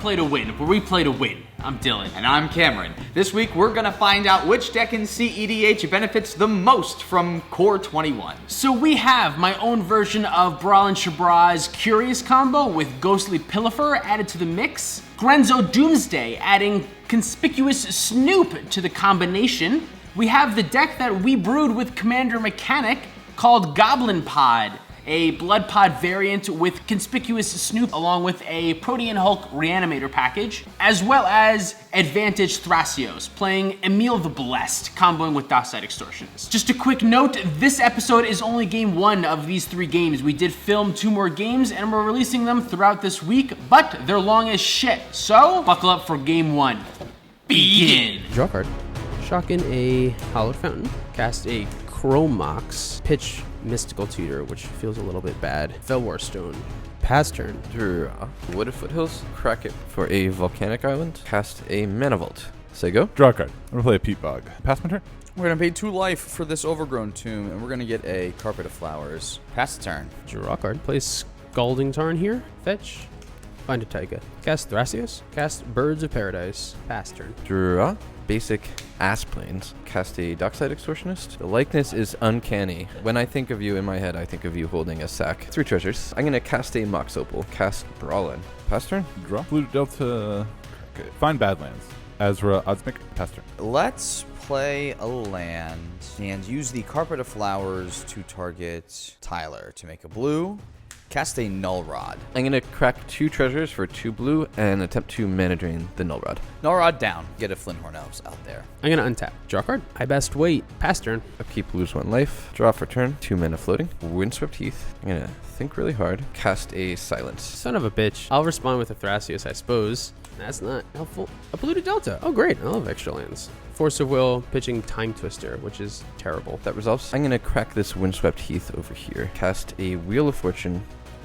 Play to Win, where we play to win. I'm Dylan. And I'm Cameron. This week we're gonna find out which deck in cEDH benefits the most from Core 21. So we have my own version of Brawl and Shabrazz Curious combo with Ghostly Pillifer added to the mix. Grenzo Doomsday adding Conspicuous Snoop to the combination. We have the deck that we brewed with Commander Mechanic called Goblin Pod, a Blood Pod variant with Conspicuous Snoop along with a Protean Hulk Reanimator package, as well as Advantage Thrasios, playing Emil the Blessed, comboing with Dockside Extortionist. Just a quick note, this episode is only game 1 of these 3 games. We did film 2 more games and we're releasing them throughout this week, but they're long as shit. So, buckle up for game 1. Begin! Draw card. Shock in a Hallowed Fountain. Cast a Chromox. Pitch Mystical Tutor, which feels a little bit bad. Felwar Stone. Pass turn. Draw. Wooded Foothills. Crack it for a Volcanic Island. Cast a Mana Vault. Say go. Draw a card. I'm gonna play a Peat Bog. Pass my turn. We're gonna pay 2 life for this Overgrown Tomb, and we're gonna get a Carpet of Flowers. Pass the turn. Draw card. Play Scalding Tarn here. Fetch. Find a Taiga. Cast Thrasios. Cast Birds of Paradise. Pass turn. Draw. Basic Ass Planes. Cast a Dockside Extortionist. The likeness is uncanny. When I think of you in my head, I think of you holding a sack. 3 treasures. I'm gonna cast a Mox Opal. Cast Brawlin. Pass turn. Draw. Blue Delta. Okay. Find Badlands. Azra Osmic. Pass turn. Let's play a land and use the Carpet of Flowers to target Tyler to make a blue. Cast a Null Rod. I'm gonna crack 2 treasures for 2 blue and attempt to mana drain the Null Rod. Null Rod down. Get a Flinthorn Elves out there. I'm gonna untap. Draw card. I best wait. Pass turn. Upkeep, lose 1 life. Draw for turn. 2 mana floating. Windswept Heath. I'm gonna think really hard. Cast a Silence. Son of a bitch. I'll respond with a Thrasios, I suppose. That's not helpful. A Polluted Delta. Oh, great. I love extra lands. Force of Will, pitching Time Twister, which is terrible. That resolves. I'm gonna crack this Windswept Heath over here. Cast a Wheel of Fortune.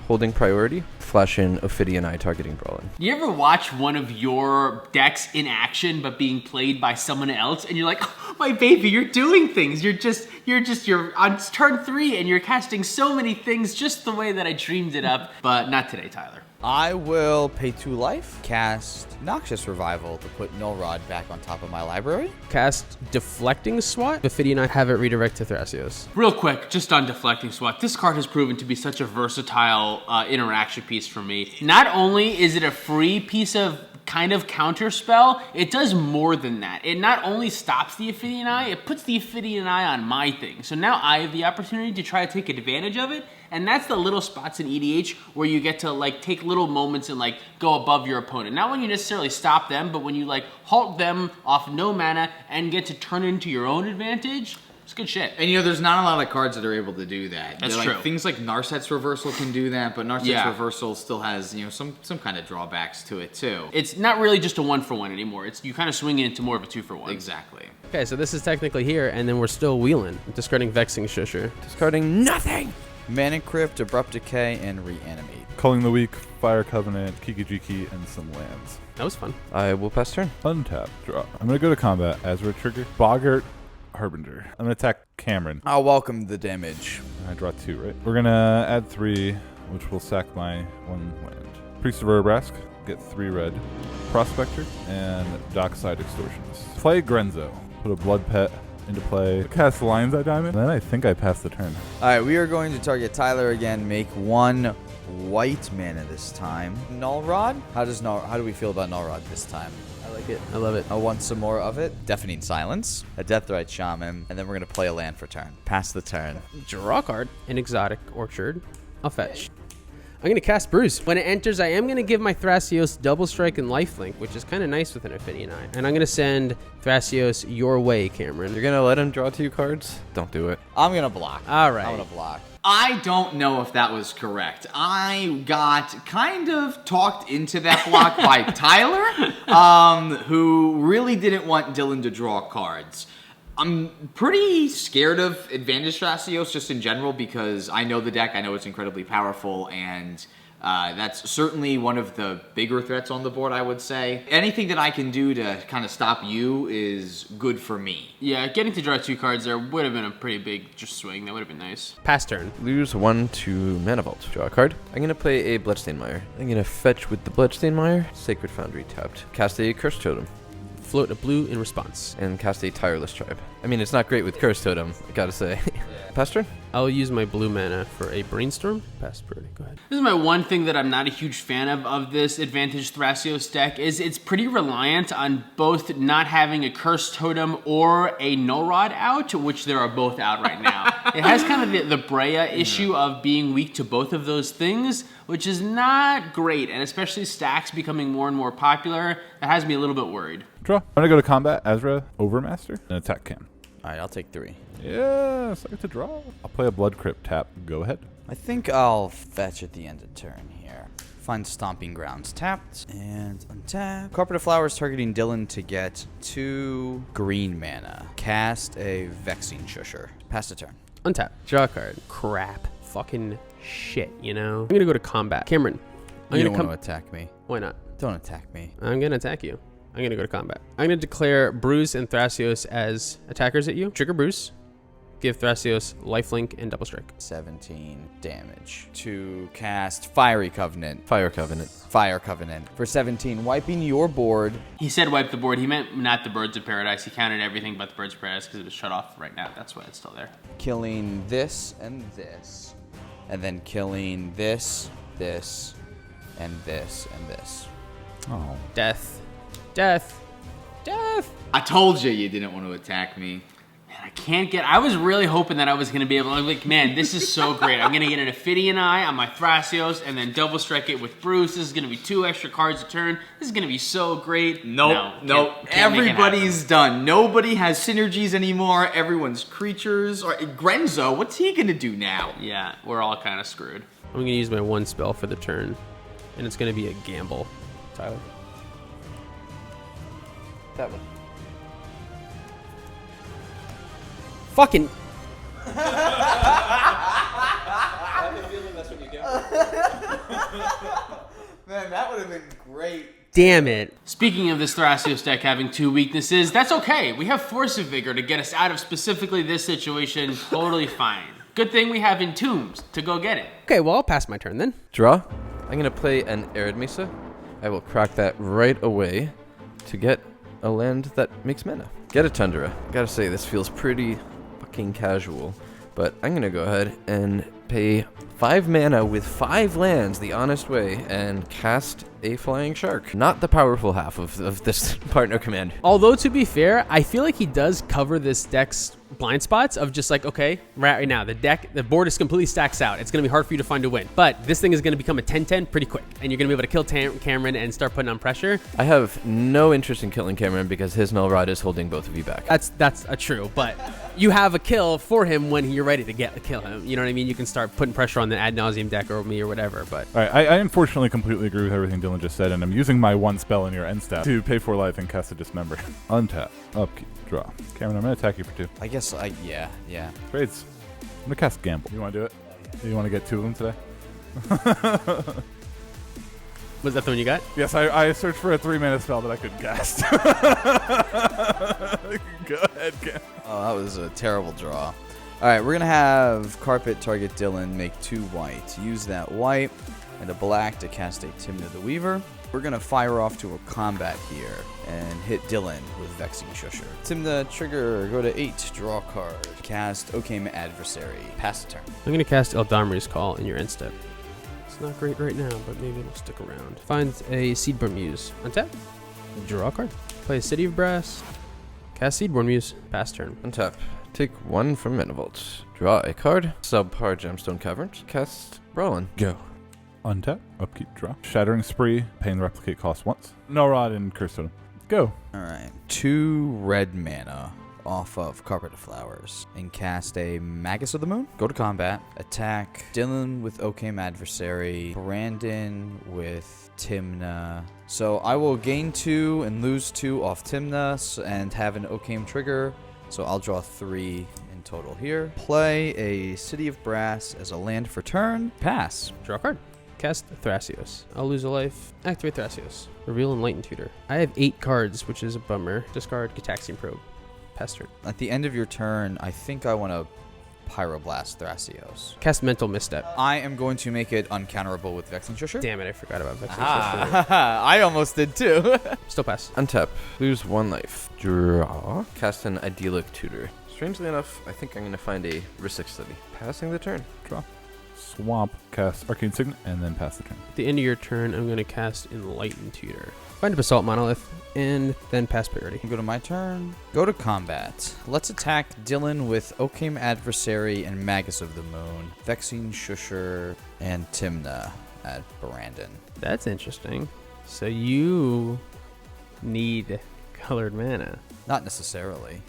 Holding priority, flash in Ophidian Eye targeting Brawlin. You ever watch one of your decks in action but being played by someone else and you're like, oh, my baby, you're doing things. You're on turn 3 and you're casting so many things just the way that I dreamed it up, but not today, Tyler. I will pay 2 life, cast Noxious Revival to put Null Rod back on top of my library. Cast Deflecting Swat. Ophidian Eye, have it redirect to Thrasios. Real quick, just on Deflecting Swat, this card has proven to be such a versatile interaction piece for me. Not only is it a free piece of kind of counter spell, it does more than that. It not only stops the Ophidian Eye, it puts the Ophidian Eye on my thing. So now I have the opportunity to try to take advantage of it, and that's the little spots in EDH where you get to like take little moments and like go above your opponent. Not when you necessarily stop them, but when you like halt them off no mana and get to turn it into your own advantage. It's good shit. And you know, there's not a lot of cards that are able to do that. That's like, true. Things like Narset's Reversal can do that, but Narset's Yeah. Reversal still has, you know, some kind of drawbacks to it too. It's not really just a 1-for-1 anymore. It's you kind of swing it into more of a 2-for-1. Exactly. Okay, so this is technically here, and then we're still wheeling. Discarding Vexing Shusher. Discarding nothing! Mana Crypt, Abrupt Decay, and Reanimate. Culling the Weak, Fire Covenant, Kiki-Jiki, and some lands. That was fun. I will pass turn. Untap. Draw. I'm gonna go to combat. Azra trigger. Boggart Harbinger. I'm gonna attack Cameron. I'll welcome the damage. I draw 2, right? We're gonna add 3, which will sack my 1 land. Priest of Urabrask, get 3 red. Prospector, and Dockside Extortionist. Play Grenzo. Put a Blood Pet into play. Cast Lion's Eye Diamond. Then I think I passed the turn. Alright, we are going to target Tyler again, make 1 white mana this time. Null Rod? How do we feel about Null Rod this time? I like it. I love it. I want some more of it. Deafening Silence, a Deathrite Shaman, and then we're going to play a land for turn. Pass the turn. Draw card. An Exotic Orchard. I'll fetch. I'm going to cast Bruise. When it enters, I am going to give my Thrasios Double Strike and Lifelink, which is kind of nice with an Ophidian Eye. And I'm going to send Thrasios your way, Cameron. You're gonna let him draw 2 cards? Don't do it. I'm going to block. All right. I'm going to block. I don't know if that was correct. I got kind of talked into that block by Tyler, who really didn't want Dylan to draw cards. I'm pretty scared of Advantage Thrasios just in general because I know the deck, I know it's incredibly powerful, and That's certainly one of the bigger threats on the board, I would say. Anything that I can do to kind of stop you is good for me. Yeah, getting to draw 2 cards there would have been a pretty big just swing. That would have been nice. Pass turn. Lose 1 to Mana Vault. Draw a card. I'm going to play a Bloodstained Mire. I'm going to fetch with the Bloodstained Mire. Sacred Foundry tapped. Cast a Curse Totem. Float a blue in response. And cast a Tireless Tribe. I mean, it's not great with Curse Totem, I gotta say. Pass turn? I'll use my blue mana for a Brainstorm. Pass priority. Go ahead. This is my one thing that I'm not a huge fan of this Advantage Thrasios deck is it's pretty reliant on both not having a Cursed Totem or a Null Rod out, which there are both out right now. It has kind of the Breya issue of being weak to both of those things, which is not great, and especially Stax becoming more and more popular, that has me a little bit worried. Draw. I'm going to go to combat, Azra, Overmaster, and attack Cam. All right, I'll take 3. Yes, I get to draw. I'll play a Blood Crypt tap. Go ahead. I think I'll fetch at the end of turn here. Find Stomping Grounds tapped and untap. Carpet of Flowers targeting Dylan to get 2 green mana. Cast a Vexing Shusher. Pass the turn. Untap. Draw a card. Crap. Fucking shit, you know? I'm gonna go to combat. Cameron, You don't want to attack me. Why not? Don't attack me. I'm gonna attack you. I'm gonna go to combat. I'm gonna declare Bruce and Thrasios as attackers at you. Trigger Bruce. Give Thrasios lifelink and double strike. 17 damage. To cast Fiery Covenant. Fire Covenant. Fire Covenant. For 17, wiping your board. He said wipe the board. He meant not the Birds of Paradise. He counted everything but the Birds of Paradise because it was shut off right now. That's why it's still there. Killing this and this. And then killing this, this, and this, and this. Oh. Death. Death. Death. I told you didn't want to attack me. Man, I can't get... I was really hoping that I was going to be able to... Like, man, this is so great. I'm going to get an Ophidian Eye on my Thrasios and then double strike it with Bruce. This is going to be 2 extra cards a turn. This is going to be so great. Nope. Can't Everybody's done. Nobody has synergies anymore. Everyone's creatures. Or Grenzo, what's he going to do now? Yeah, we're all kind of screwed. I'm gonna use my 1 spell for the turn, and it's gonna be a gamble. Tyler. That one. Fucking. Man, that would have been great. Damn it. Speaking of this Thrasios deck having 2 weaknesses, that's okay. We have Force of Vigor to get us out of specifically this situation. Totally fine. Good thing we have Entombs to go get it. Okay, well, I'll pass my turn then. Draw. I'm going to play an Arid Mesa. I will crack that right away to get a land that makes mana. Get a Tundra. Gotta say, this feels pretty fucking casual, but I'm going to go ahead and pay 5 mana with 5 lands the honest way and cast a Flying Shark. Not the powerful half of this partner command. Although, to be fair, I feel like he does cover this deck's blind spots of just like, okay, right now, the board is completely stacked out. It's going to be hard for you to find a win. But this thing is going to become a 10-10 pretty quick. And you're going to be able to kill Cameron and start putting on pressure. I have no interest in killing Cameron because his Null Rod is holding both of you back. That's a true, but you have a kill for him when you're ready to kill him. You know what I mean? You can start putting pressure on the Ad Nauseam deck or me or whatever. But All right, I unfortunately completely agree with everything Dylan just said, and I'm using my 1 spell in your end step to pay 4 life and cast a Dismember. Untap, upkeep, draw. Cameron, I'm going to attack you for 2. I guess yeah. Trades. I'm going to cast Gamble. You want to do it? You want to get 2 of them today? was that the one you got? Yes, I searched for a 3-mana spell that I couldn't cast. Go ahead, Cam. Oh, that was a terrible draw. All right, we're going to have Carpet target Dylan, make 2 white. Use that white and a black to cast a Timna the Weaver. We're going to fire off to a combat here and hit Dylan with Vexing Shusher. Timna, trigger, go to 8, draw a card. Cast Okame Adversary. Pass the turn. I'm going to cast Eldamri's Call in your end step. It's not great right now, but maybe it'll stick around. Find a Seedborn Muse. Untap. Draw a card. Play a City of Brass. Cast Seedborn Muse. Pass turn. Untap. Take 1 from Mana Vault. Draw a card. Subpar Gemstone Caverns. Cast Brawlin. Go. Untap, upkeep, draw. Shattering Spree, pay and replicate cost once. Null Rod and Curse Totem. Go. All right, 2 red mana off of Carpet of Flowers and cast a Magus of the Moon. Go to combat. Attack Dylan with Okame Adversary. Brandon with Timna. So I will gain 2 and lose 2 off Timna and have an Okame trigger. So I'll draw 3 in total here. Play a City of Brass as a land for turn. Pass. Draw a card. Cast Thrasios. I'll lose a life. Activate Thrasios. Reveal Enlightened Tutor. I have 8 cards, which is a bummer. Discard Gitaxian Probe. Pass turn. At the end of your turn, I think I want to Pyroblast Thrasios. Cast Mental Misstep. I am going to make it uncounterable with Vexing Shusher. Damn it, I forgot about Vexing. I almost did too. Still pass. Untap. Lose 1 life. Draw. Cast an Idyllic Tutor. Strangely enough, I think I'm going to find a Ristic Study. Passing the turn. Draw. Swamp, cast Arcane Signet, and then pass the turn. At the end of your turn, I'm going to cast Enlightened Tutor. Find a Basalt Monolith, and then pass priority. Go to my turn. Go to combat. Let's attack Dylan with Oakham Adversary and Magus of the Moon, Vexing Shusher, and Timna at Brandon. That's interesting. So you need colored mana. Not necessarily.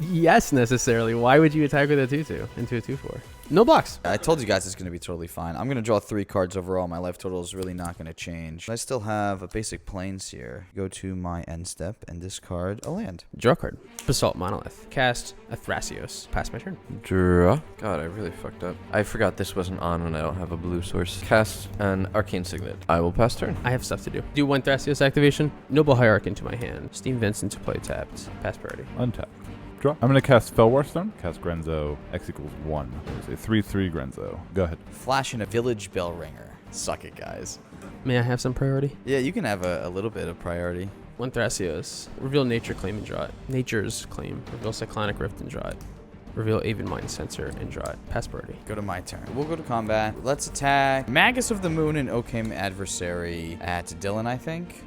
Yes, necessarily. Why would you attack with a 2/2 into a 2/4? No blocks. I told you guys it's going to be totally fine. I'm going to draw 3 cards overall. My life total is really not going to change. I still have a basic plains here. Go to my end step and discard a land. Draw card. Basalt Monolith. Cast a Thrasios. Pass my turn. Draw. God, I really fucked up. I forgot this wasn't on when I don't have a blue source. Cast an Arcane Signet. I will pass turn. I have stuff to do. Do 1 Thrasios activation. Noble Hierarch into my hand. Steam Vents into play tapped. Pass priority. Untap. Draw. I'm going to cast Felwar Stone. Cast Grenzo. X equals 1. There's a 3/3 Grenzo. Go ahead. Flash in a Village Bell Ringer. Suck it, guys. May I have some priority? Yeah, you can have a little bit of priority. 1 Thrasios. Reveal Nature Claim and draw it. Nature's Claim. Reveal Cyclonic Rift and draw it. Reveal Aven Mind Sensor and draw it. Pass priority. Go to my turn. We'll go to combat. Let's attack Magus of the Moon and Oakham Adversary at Dylan, I think.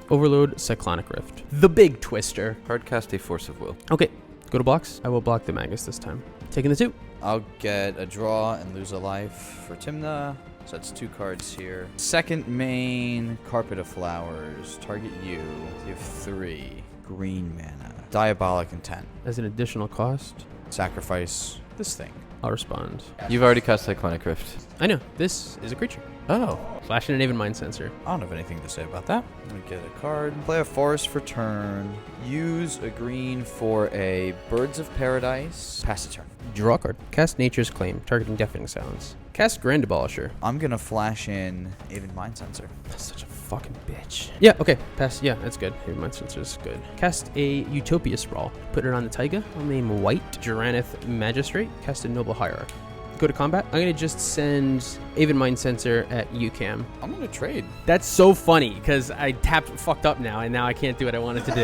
Overload Cyclonic Rift. The big twister. Hard cast a Force of Will. Okay. Go to blocks. I will block the Magus this time. Taking the 2. I'll get a draw and lose a life for Timna. So that's 2 cards here. Second main, Carpet of Flowers. Target you. You have 3 green mana. Diabolic Intent. As an additional cost, Sacrifice this thing. I'll respond. You've already cast Cyclonic Rift. I know. This is a creature. Oh. Flash in an Aven Mind Sensor. I don't have anything to say about that. I'm gonna get a card. Play a forest for turn. Use a green for a Birds of Paradise. Pass a turn. Draw card. Cast Nature's Claim, targeting Deafening Silence. Cast Grand Abolisher. I'm gonna flash in Aven Mind Sensor. That's such a fucking bitch. Yeah, okay. Pass. Yeah, that's good. Aven Mind Sensor is good. Cast a Utopia Sprawl. Put it on the Taiga. I'll name White. Geranith Magistrate. Cast a Noble Hierarch. Go to combat. I'm gonna just send Aven Mind Sensor at UCAM. I'm gonna trade. That's so funny because I fucked up now, and now I can't do what I wanted to do.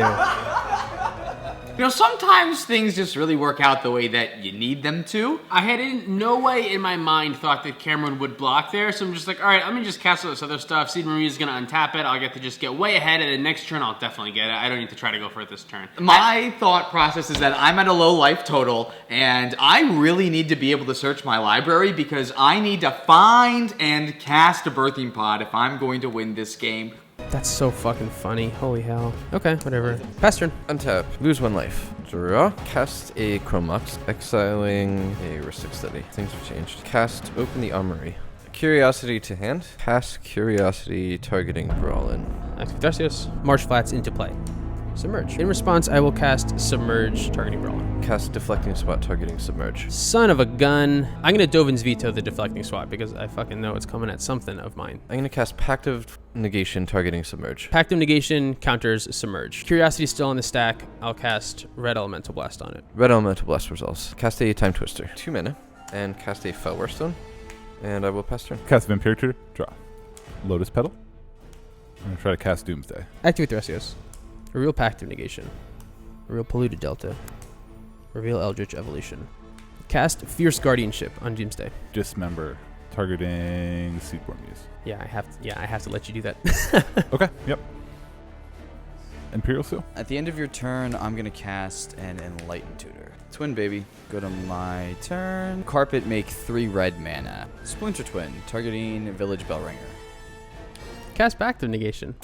You know, sometimes things just really work out the way that you need them to. I had in no way in my mind thought that Cameron would block there, so I'm just like, all right, I'm gonna just cast all this other stuff. Seed Marie is gonna untap it. I'll get to just get way ahead, and the next turn I'll definitely get it. I don't need to try to go for it this turn. My thought process is that I'm at a low life total, and I really need to be able to search my library because I need to find and cast a Birthing Pod if I'm going to win this game. That's so fucking funny. Holy hell. Okay, whatever. Pass turn. Untap. Lose 1 life. Draw. Cast a Chromux. Exiling a Ristic Study. Things have changed. Cast Open the Armory. Curiosity to hand. Cast Curiosity targeting Brawlin. Activate Thrasios. Marsh Flats into play. Submerge. In response, I will cast Submerge, targeting Brawlin. Cast Deflecting Spot targeting Submerge. Son of a gun. I'm gonna Dovin's Veto the Deflecting Swat because I fucking know it's coming at something of mine. I'm going to cast Pact of Negation targeting Submerge. Pact of Negation counters Submerge. Curiosity is still on the stack. I'll cast Red Elemental Blast on it. Red Elemental Blast resolves. Cast a Time Twister. 2 mana. And cast a Felwar Stone. And I will pass turn. Cast Vampire Tutor. Draw. Lotus Petal. I'm going to try to cast Doomsday. Activate Thrasios. Reveal Pact of Negation. Reveal Polluted Delta. Reveal Eldritch Evolution. Cast Fierce Guardianship on Doomsday. Dismember. Targeting Seedborn Muse. Yeah, I have to let you do that. Okay, yep. Imperial Seal. At the end of your turn, I'm gonna cast an Enlightened Tutor. Twin, baby. Go to my turn. Carpet, make 3 red mana. Splinter Twin, targeting Village Bellringer. Cast Pact of Negation.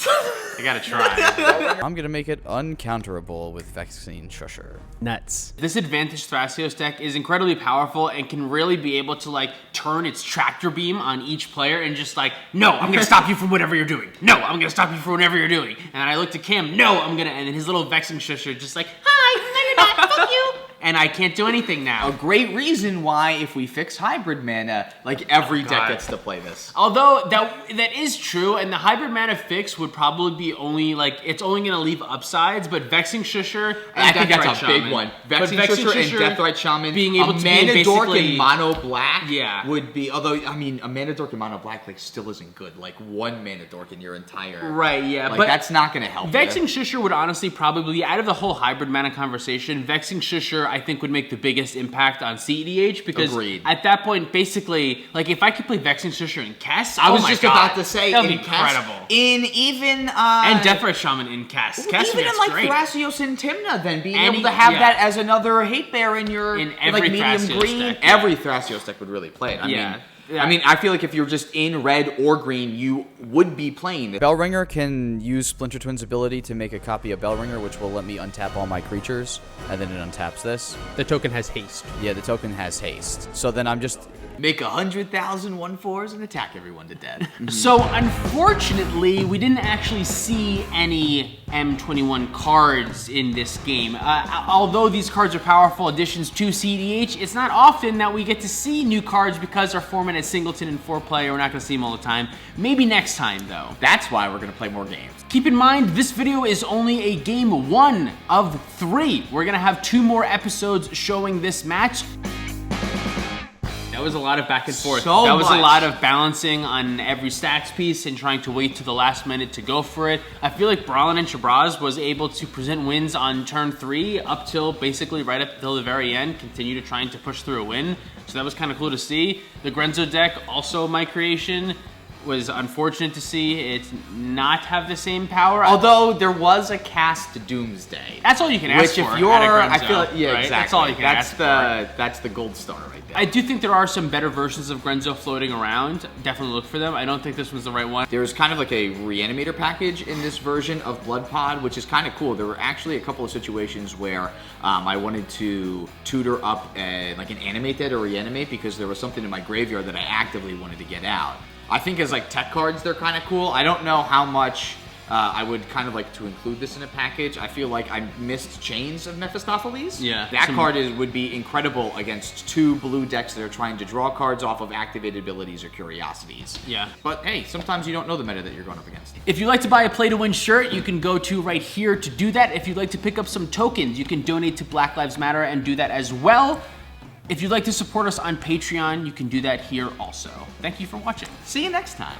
I gotta try. I'm gonna make it uncounterable with Vexing Shusher. Nuts. This Advantage Thrasios deck is incredibly powerful and can really be able to like turn its tractor beam on each player and just like, no, I'm gonna stop you from whatever you're doing. No, I'm gonna stop you from whatever you're doing. And I looked at Cam, no, I'm gonna, and then his little Vexing Shusher just like, hi, no you're not, fuck you. and I can't do anything now. A great reason why, if we fix hybrid mana, like every deck God. gets to play this. Although that is true, and the hybrid mana fix would probably be only like it's only going to leave upsides, but Vexing Shusher and I think Deathrite that's a Shaman. big one. But Vexing Shusher and Deathrite Shaman being able a to be mana dork basically- in mono black Yeah. would be. Although I mean, a mana dork in mono black like still isn't good. Like one mana dork in your entire Right, yeah, Like but that's not going to help. Vexing you. Shusher would honestly probably, out of the whole hybrid mana conversation, Vexing Shusher I think would make the biggest impact on cEDH because Agreed. at that point, basically, like if I could play Vexing Shusher in Kess, I was my just God, about to say that would be in Cast- incredible. in even And Deathrite Shaman in Kess. Kess even in that's like great. Thrasios and Tymna, then being Any- able to have yeah. that as another hate bear in your In like every medium Thrasios green. deck, yeah. Every Thrasios deck would really play it. Yeah. Yeah. I mean, I feel like if you're just in red or green, you would be playing it. Bellringer can use Splinter Twin's ability to make a copy of Bellringer, which will let me untap all my creatures, and then it untaps this. The token has haste. Yeah, the token has haste. So then I'm just... Make 100,000 1/4s and attack everyone to death. So unfortunately, we didn't actually see any M21 cards in this game. Although these cards are powerful additions to cEDH, it's not often that we get to see new cards because our format is singleton and 4-player. We're not going to see them all the time. Maybe next time, though. That's why we're gonna play more games. Keep in mind, this video is only a game 1 of 3. We're going to have 2 more episodes showing this match. That was a lot of back and forth. So that was a much. lot of balancing on every Stax piece and trying to wait to the last minute to go for it. I feel like Brawlin and Shabraz was able to present wins on turn 3 up till basically right up till the very end, continue to trying to push through a win. So that was kind of cool to see. The Grenzo deck, also my creation, was unfortunate to see it not have the same power. Although there was a cast Doomsday. That's all you can ask Which for. if you're, at a I Grenzo, feel like, yeah, right? exactly. That's all you can ask for. That's the gold star right there. I do think there are some better versions of Grenzo floating around. Definitely look for them. I don't think this was the right one. There's kind of like a reanimator package in this version of Blood Pod, which is kind of cool. There were actually a couple of situations where I wanted to tutor up like an animate dead or reanimate because there was something in my graveyard that I actively wanted to get out. I think as like tech cards, they're kind of cool. I don't know how much I would kind of like to include this in a package. I feel like I missed Chains of Mephistopheles. Yeah. That card would be incredible against 2 blue decks that are trying to draw cards off of activated abilities or curiosities. Yeah. But hey, sometimes you don't know the meta that you're going up against. If you'd like to buy a Play to Win shirt, you can go to right here to do that. If you'd like to pick up some tokens, you can donate to Black Lives Matter and do that as well. If you'd like to support us on Patreon, you can do that here also. Thank you for watching. See you next time.